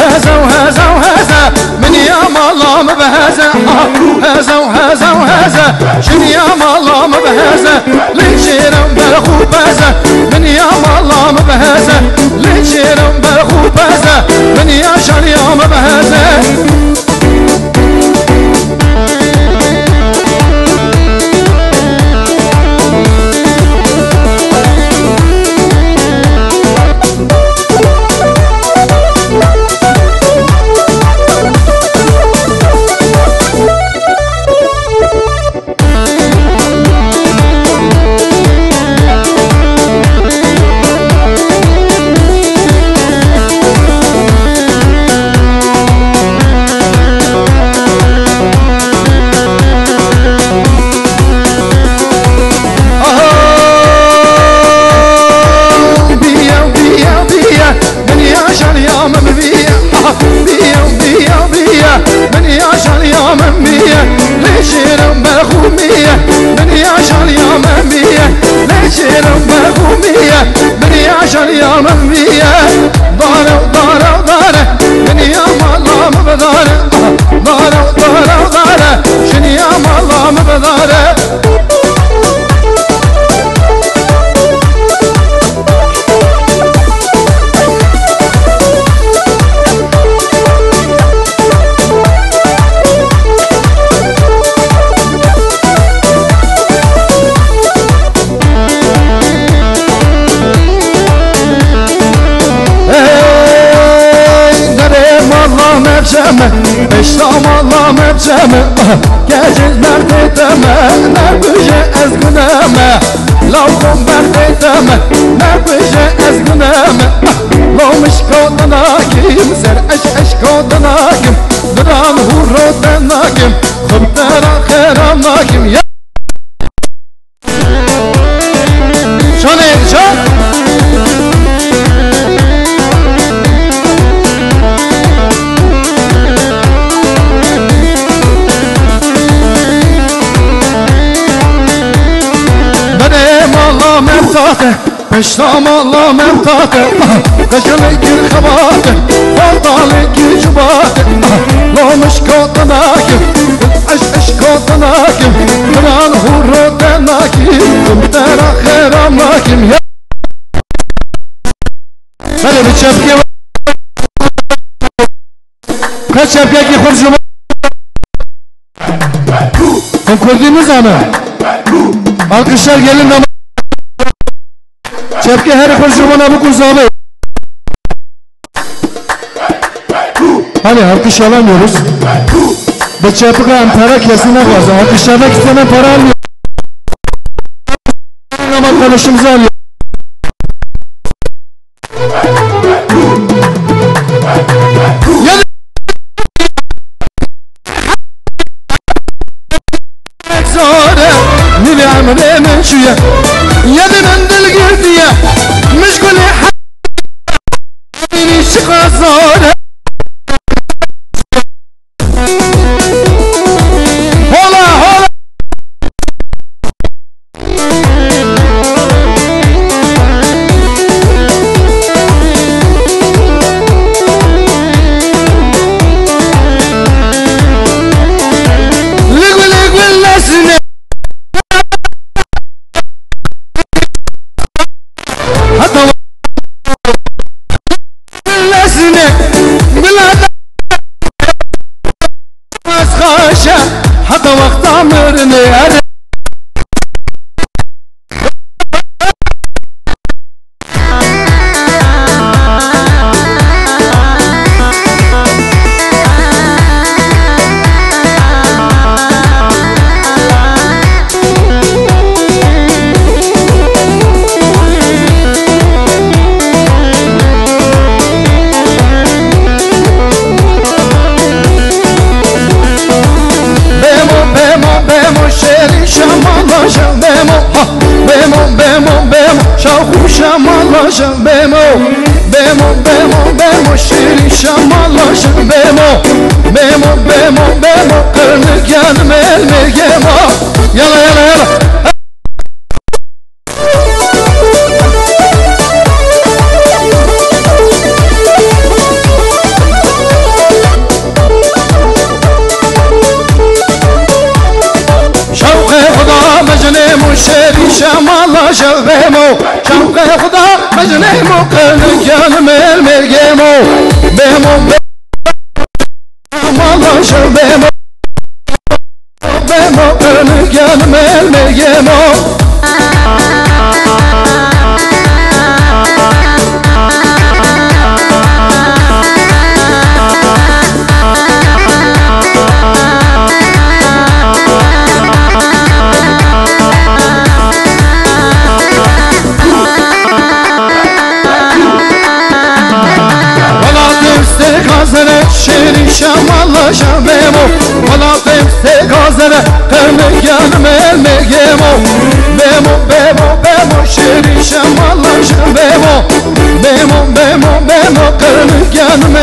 هزا وهزا وهزا من يام الله مبهزا هزا وهزا وهزا شن يام الله مبهزا لنشيرم برخو بهزا من يام الله مبهزا لنشيرم برخو بهزا من يا شن يام مبهزا اشتام الله مبجمه گجز نردیدمه نبوشه از گنامه لوخم بردیدمه نبوشه از گنامه لومش کودناکیم سر اش کودناکیم دران هورو دناکیم خب درا خیرام ناکیم شانه شان پشتام الله ممتاته قشل گیر خباته فردال گیر جباته لامش کاتناکم اش کاتناکم بران هورو دناکم کمتر خیرام ناکم بله به چپکی که چپکی که خود شما هم کردی میزنه alkışlar gelin ama Çepke her koşumuna bu kuzalı. Hani alkış alamıyoruz. Bu çepke para kesine fazla. Alkışlamak istenen para almıyor. Ama konuşumuzu alıyor. Nili amre men şuya yedinden dil girdiye meşgule beni çıkazore hola hola ligul lesine حتى وقت عمرني شمالاشم بمو بمو بمو بمو شیرین شمالاشم بمو بمو بمو بمو قرنک yanım elmegemo yala yala yala خدا مجنه مقل جانم المرگمو بمو والله شو بمو قل جانم المرگمو شیرین شمال شبمو ولا تمسك غزنا قلبي جانم المرگمو بمو شیرین شمال شبمو بمو قلبي جانم